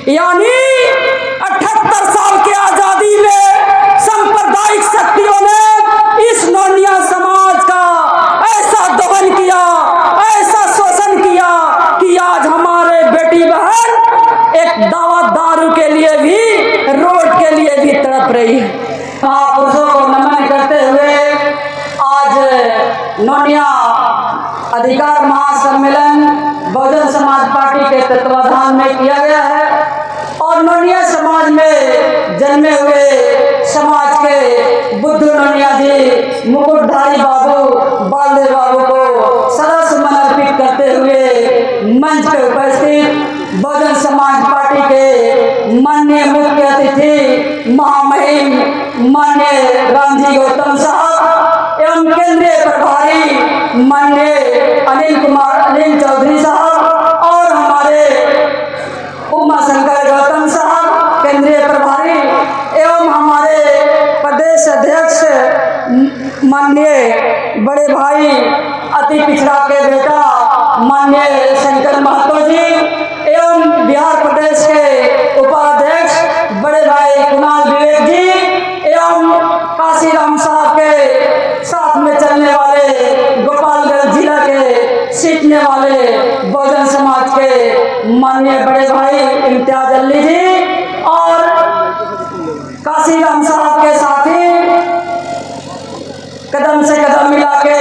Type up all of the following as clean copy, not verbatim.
यानी 78 साल की आजादी में सांप्रदायिक शक्तियों ने इस नोनिया समाज का ऐसा दमन किया, ऐसा शोषण किया कि आज हमारे बेटी बहन एक दावा दारू के लिए भी, रोड के लिए भी तड़प रही है। महापुरुषों को नमन करते हुए आज नोनिया अधिकार महासम्मेलन बहुजन समाज पार्टी के तत्वाधान में किया गया है और नोनिया समाज में जन्मे हुए समाज के बुद्धू नोनिया जी, मुकुटधारी बाबू, बालदेव बाबू को सदा सुमन अर्पित करते हुए मंच पर उपस्थित बहुजन समाज पार्टी के माननीय मुख्य अतिथि महामहिम माननीय रामजी गौतम साहब एवं केंद्रीय प्रभारी माननीय अनिल चौधरी साहब और हमारे उमा शंकर गौतम साहब केंद्रीय प्रभारी एवं हमारे प्रदेश अध्यक्ष माननीय बड़े भाई अति पिछड़ा के बेटा माननीय शंकर महतो जी एवं बिहार प्रदेश के उपाध्यक्ष बड़े भाई कुणाल विवेक जी एवं काशीराम साहब के साथ में चलने वाले गोपालगंज जिला के सीखने वाले बहुजन समाज के माननीय बड़े भाई इम्तियाज अली जी और काशीराम साहब के साथी कदम से कदम मिला के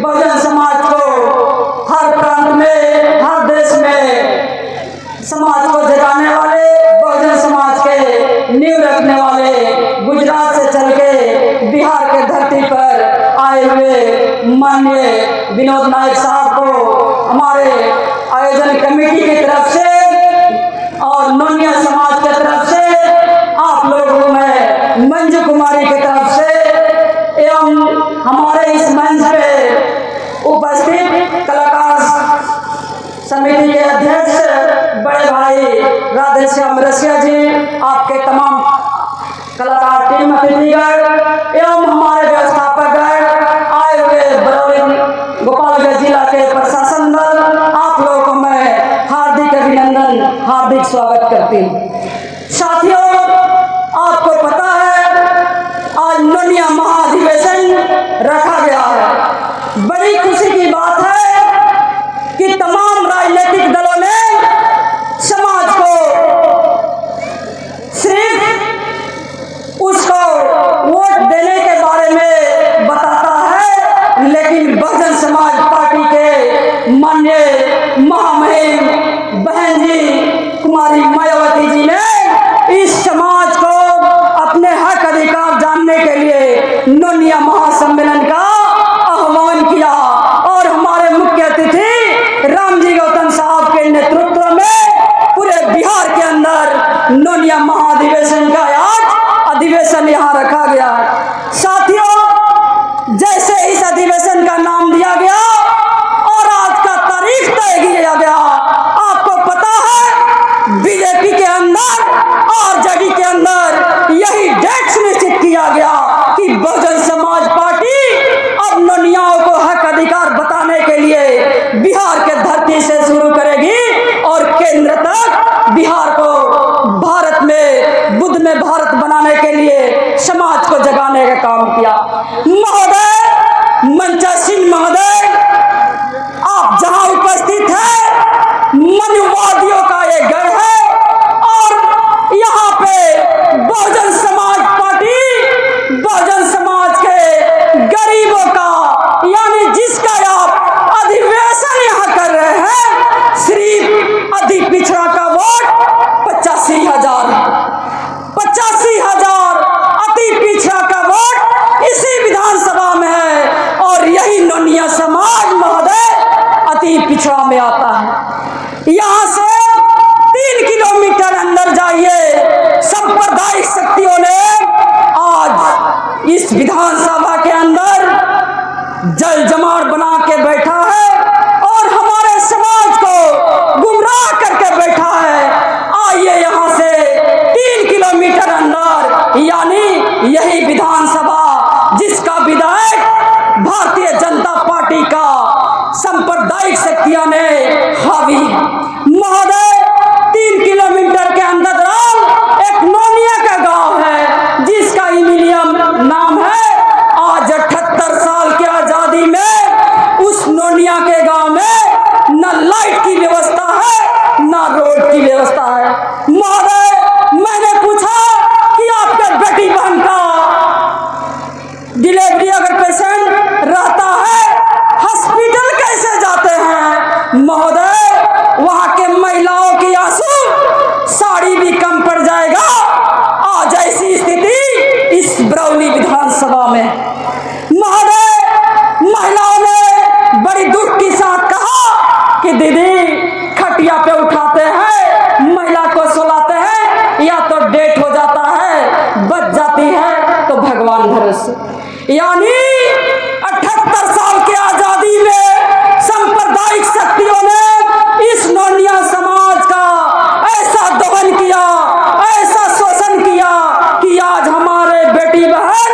बहुजन समाज को हर प्रांत में, हर देश में समाज को जगाने वाले, बहुजन समाज के नींव रखने वाले, गुजरात से चल के बिहार के धरती पर आए हुए माननीय विनोद नायक साहब को हमारे आयोजन कमेटी की तरफ से और नोनिया समाज की तरफ से, आप लोगों को मैं मंजू कुमारी की तरफ से एवं हमारे इस मंच पे उपस्थित कलाकार समिति के अध्यक्ष बड़े भाई राधेश्याम रसिया जी, आपके तमाम कलाकार टीम अतिथिगण एवं हमारे व्यवस्थापकगण, आए हुए बरौनी गोपालगंज जिला के प्रशासन दल, आप लोगों को मैं हार्दिक अभिनंदन, हार्दिक स्वागत करती हूँ। साथियों, आपको पता है आज नोनिया महाधिवेशन रखा गया है। बड़ी खुशी की बात है कि तमाम राजनीतिक दलों ने समाज को सिर्फ उसको वोट देने के बारे में बताता है, लेकिन बहुजन समाज पार्टी के माननीय महामहिम बहन जी कुमारी मायावती जी ने इस समाज को अपने हक अधिकार जानने के लिए नोनिया महासम्मेलन का आह्वान किया और हमारे मुख्य अतिथि रामजी गौतम साहब के नेतृत्व में पूरे बिहार के अंदर नोनिया महाधिवेशन का आज अधिवेशन यहाँ रखा गया है। साथियों, जैसे इस अधिवेशन का नाम दिया गया और आज का तारीख तय किया गया, आपको पता है बीजेपी के अंदर, आरजेडी के अंदर यही डेट सुनिश्चित किया गया कि बहुजन समाज पार्टी अब नोनियाओं को हक अधिकार बताने के लिए बिहार के धरती से शुरू करेगी और केंद्र तक बिहार को भारत में, बुद्ध में भारत बनाने के लिए समाज को जगाने का काम किया। महोदय मंचा सिंह महोदय, आप जहां उपस्थित हैं मनुवादियों का ये गढ़ है और यहाँ पे बहुजन समाज पार्टी बहुजन समाज के गरीबों का, यानी जिसका आप अधिवेशन यहाँ कर रहे हैं, सिर्फ अति पिछड़ा का वोट 85,000 अति पिछड़ा का वोट इसी विधानसभा में है और यही नोनिया समाज महोदय अति पिछड़ा में आता है। यहाँ से 3 किलोमीटर अंदर जाइए, सांप्रदायिक शक्तियों ने आज इस विधानसभा के अंदर जल जमाड़ बना के बैठा है और हमारे समाज को गुमराह करके बैठा है। आइए यहाँ से 3 किलोमीटर अंदर, यानी यही विधानसभा जिसका विधायक भारतीय जनता पार्टी का सांप्रदायिक शक्तियों ने हावी महोदय 3 किलोमीटर के अंदर समान भरोसे। यानी 78 साल की आजादी में सांप्रदायिक शक्तियों ने इस नोनिया समाज का ऐसा दमन किया, ऐसा शोषण किया कि आज हमारे बेटी बहन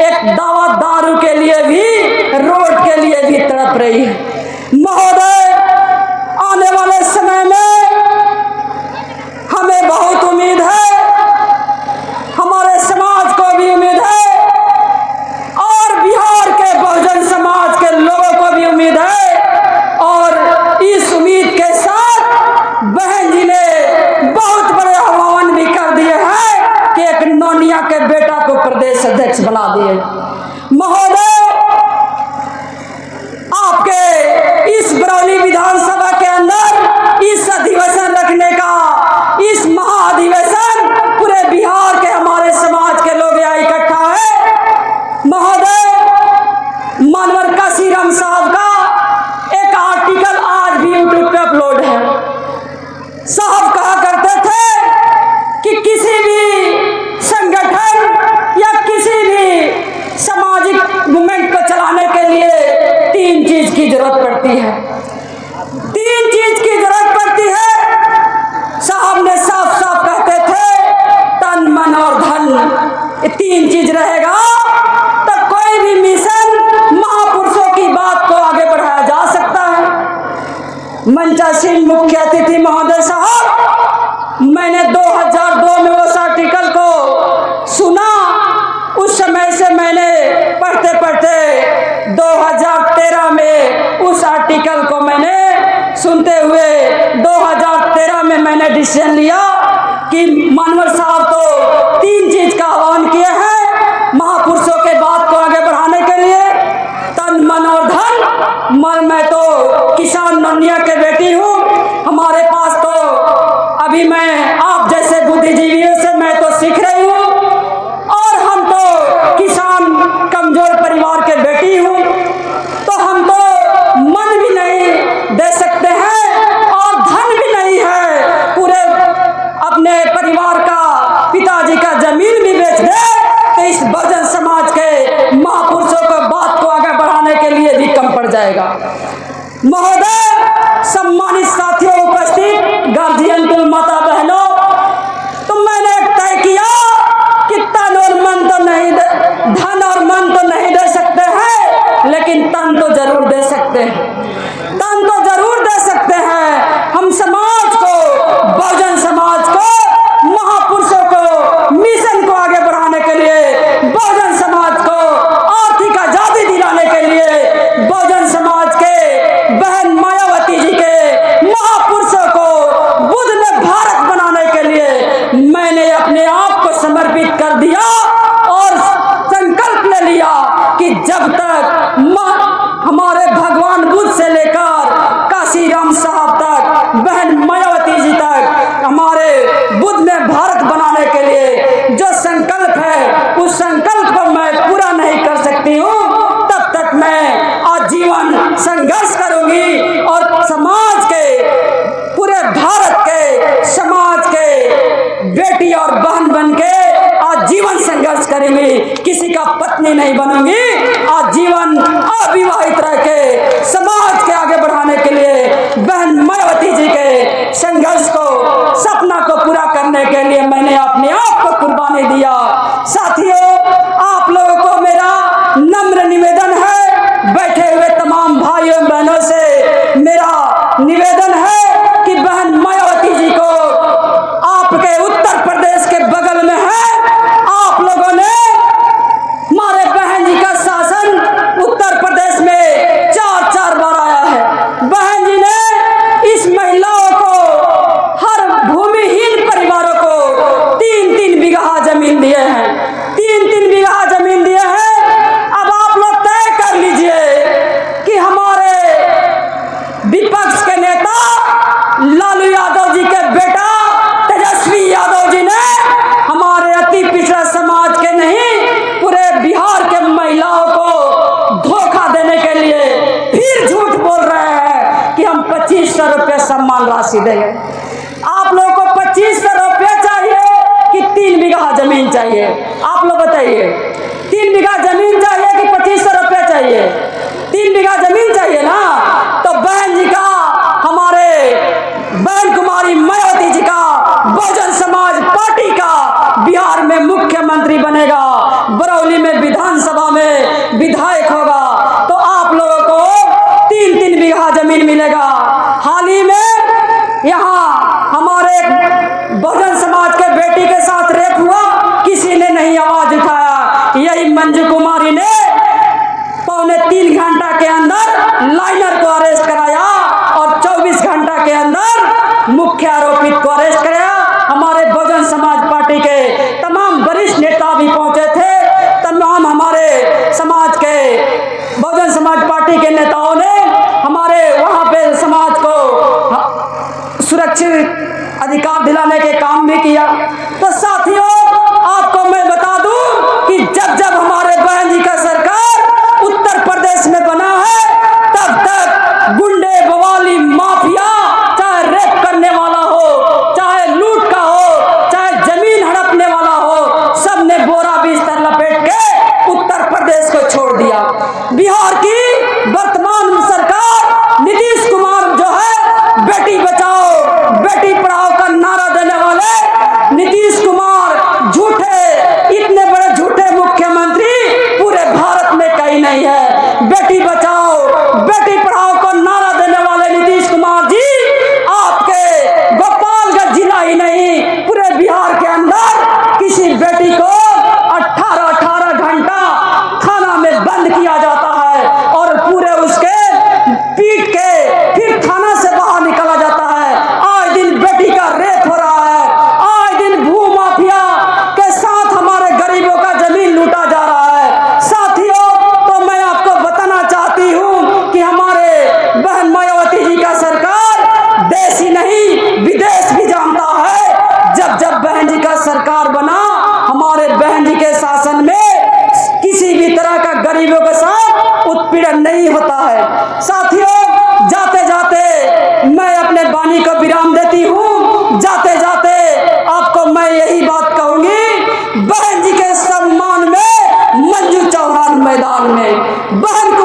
एक दवा दारू के लिए भी, रोड के लिए भी तड़प रही है। महोदय, आने वाले समय में हमें बहुत उम्मीद है, हमारे समाज को भी उम्मीद है और बिहार के बहुजन समाज के लोगों को भी उम्मीद है। और इस उम्मीद के साथ बहन जी ने बहुत बड़े आह्वान भी कर दिए हैं कि एक नोनिया के बेटा को प्रदेश अध्यक्ष बना दिए। महोदय, आपके इस बरौनी विधानसभा के अंदर इस अधिवेशन रखने का, इस महाअधिवेशन पूरे बिहार के हमारे समाज के लोग यहाँ इकट्ठा है। महोदय, मानवर काशीराम साहब का एक आर्टिकल आज भी यूट्यूब पे अपलोड है। साहब कहा करते थे कि किसी भी संगठन या किसी भी सामाजिक मूवमेंट को चलाने के लिए 3 चीज की जरूरत पड़ती है। 3 चीज की जरूरत पड़ती है। साहब ने साफ साफ कहते थे, तन, मन और धन, ये 3 चीज रहेगा तो कोई भी मिशन, महापुरुषों की बात को आगे बढ़ाया जा सकता है। मंचासीन मुख्य अतिथि महोदय साहब, मैंने 2002 में उस आर्टिकल को सुना। उस समय से मैंने पढ़ते पढ़ते 2013 में उस आर्टिकल को मैंने सुनते हुए 2013 में मैंने डिसीजन लिया कि मानवर साहब तो 3 चीज का आह्वान किए हैं महापुरुषों के बात को आगे बढ़ाने के लिए, तन, मन और धन। मैं तो किसान नोनिया के बेटी हूँ। हमारे पास तो अभी मैं आप जैसे बुद्धिजीवियों से मैं तो सीख रही हूँ और हम तो किसान कमजोर परिवार के बेटी हूँ, तो हम तो मन भी नहीं दे सकते हैं और धन भी नहीं है। पूरे अपने परिवार का, पिताजी का जमीन भी बेच दे तो इस बहुजन समाज के महापुरुषों को बात को आगे बढ़ाने के लिए भी कम पड़ जाएगा। महोदय, सम्मानित साथियों, उपस्थित गार्जियन, कुल माता बहनों, तो मैंने तय किया कि तन और मन तो नहीं, धन और मन तो नहीं दे सकते हैं, लेकिन तन तो जरूर दे सकते हैं। तन तो जरूर दे सकते हैं। हम समाज को, बहुजन समाज को, महापुरुषों को, मिशन को आगे बढ़ाने के लिए, बहुजन समाज को आर्थिक आजादी दिलाने के लिए, बहुजन समाज के बहन मायावती जी के महापुरुषों को बुद्ध में भारत बनाने के लिए मैंने अपने आप को समर्पित कर दिया और संकल्प ले लिया कि जब तक हमारे भगवान बुद्ध से लेकर काशीराम साहब तक, बहन मायावती जी तक, हमारे बुद्ध में भारत बनाने के लिए जो संकल्प है, उस संकल्प को मैं पूरा नहीं कर सकती हूँ, तब तक मैं आजीवन संघर्ष करूंगी और समाज के, पूरे भारत के समाज के बेटी और बहन बन के आजीवन संघर्ष करेंगी। किसी का पत्नी नहीं बनूंगी। आजीवन अविवाहित रह के समाज के आगे बढ़ाने के लिए, बहन मायावती जी के संघर्ष को, सपना को पूरा करने के लिए मैंने अपने आप को कुर्बानी दिया। साथियों, आप लोगों को मेरा नम्र निवेदन है, बैठे हुए तमाम भाइयों बहनों से मेरा निवेदन है कि बहन मायावती जी को, आपके उत्तर प्रदेश के बगल में है, आप लोगों ने हमारे बहन जी का शासन उत्तर प्रदेश में 4 बार आया है। बहन जी ने इस महिलाओं को, हर भूमिहीन परिवारों को 3-3 बीघा जमीन दिए हैं। 3-3 बीघा जमीन दिए हैं। अब आप लोग तय कर लीजिए कि हमारे विपक्ष के नेता लालू यादव जी के बेटा तेजस्वी यादव जी ने हमारे अति पिछड़ा समाज के नहीं, पूरे बिहार के महिलाओं को धोखा देने के लिए फिर झूठ बोल रहे हैं कि हम 2500 रुपये सम्मान राशि देंगे। आप लोगों को 2500 रुपये चाहिए कि 3 बीघा बीघा जमीन चाहिए। आप लोग बताइए, 3 बीघा जमीन चाहिए कि 2500 रुपये चाहिए? 3 बीघा जमीन चाहिए ना। तो बहन जी का, हमारे बहन कुमारी मायावती जी का बहुजन समाज पार्टी का बिहार में मुख्यमंत्री बनेगा, बरौली में विधानसभा में विधायक होगा, तो आप लोगों को 3-3 बीघा जमीन मिलेगा। हाल ही में यहाँ हमारे बहुजन समाज के बेटी के साथ रेप हुआ, किसी ने नहीं आवाज उठाया। यही मंजू कुमारी ने 2.25 घंटा के अंदर लाइनर को अरेस्ट कराया और 24 घंटा के अंदर मुख्य आरोपित को अरेस्ट कराया। हमारे बहुजन समाज पार्टी के तमाम वरिष्ठ नेता भी पहुंचे थे। तमाम हमारे समाज के, बहुजन समाज पार्टी के नेताओं ने हमारे वहां पे समाज को सुरक्षित अधिकार दिलाने के काम भी किया। तो साथियों, आपको मैं बता दूं कि जब जब हमारे बहन जी का सरकार उत्तर प्रदेश में बना है, तब तक गुंडे बवाली माफिया, चाहे रेप करने वाला हो, चाहे लूट का हो, चाहे जमीन हड़पने वाला हो, सबने बोरा बिस्तर लपेट के उत्तर प्रदेश को छोड़ दिया। बिहार की वर्तमान सरकार नीतीश कुमार जो है, बेटी बचाओ बेटी पढ़ाओ का नारा देने वाले नीतीश कुमार झूठे, इतने बड़े झूठे मुख्यमंत्री पूरे भारत में कहीं नहीं है। बेटी बचाओ बेटी पढ़ाओ का नारा देने वाले नीतीश कुमार जी, आपके गोपालगंज जिला ही नहीं, पूरे बिहार के अंदर किसी बेटी को 18 घंटा थाना में बंद किया जाता है और पूरे उसके पीट के फिर थाना से बाहर निकाला जाता है। आज दिन बेटी का रेप हो रहा है, आज दिन भू माफिया के साथ हमारे गरीबों का जमीन लूटा जा रहा है। साथियों, तो मैं आपको बताना चाहती हूं कि हमारे बहन मायावती जी का सरकार देश ही नहीं विदेश भी जानता है। जब जब बहन जी का सरकार बना, हमारे बहन जी के शासन में किसी भी तरह का गरीबों के साथ उत्पीड़न नहीं होता है। साथियों, जाते जाते मैं अपने वाणी को विराम देती हूँ। जाते जाते आपको मैं यही बात कहूंगी, बहन जी के सम्मान में मंजू चौहान मैदान में, बहन